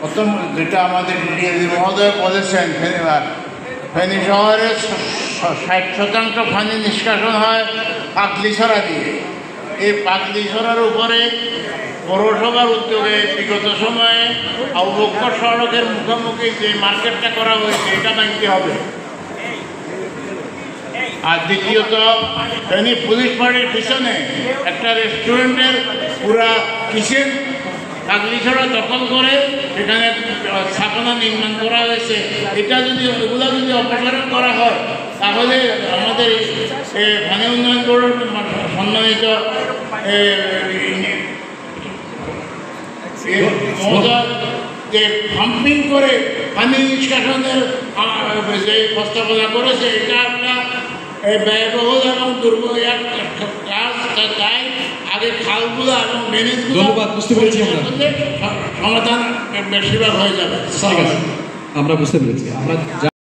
প্রথম যেটা আমাদের ডিএসি মহোদয় বলেছেন, ফেনী শহরের 60% পানি নিষ্কাশন হয় পাগলিছড়া দিয়ে। এই পাগলিছড়ার উপরে পৌরসভার উদ্যোগে বিগত সময়ে আবু বকর সড়কের মুখোমুখি যে মার্কেটটা করা হয়েছে এটা ভাঙতে হবে। আর দ্বিতীয়ত ফেনী পুলিশ ফাঁড়ির পিছনে একটা রেস্টুরেন্টের পুরা কিচেন পাগলিছড়া দখল করে এখানে স্থাপনা নির্মাণ করা হয়েছে। এটা যদি এগুলো যদি অপসারণ করা হয় তাহলে আমাদের পানি উন্নয়ন বোর্ডের সম্মানিত মহোদয় যে পাম্পিং করে পানি নিষ্কাশনের যে প্রস্তাবনা করেছে এটা একটা ব্যয়বহুল এবং দুর্বল কাজ। তাই আগে খালগুলো এবং ড্রেনেজগুলো সমাধান বেশিরভাগ হয়ে যাবে। আমরা বুঝতে পেরেছি। আমরা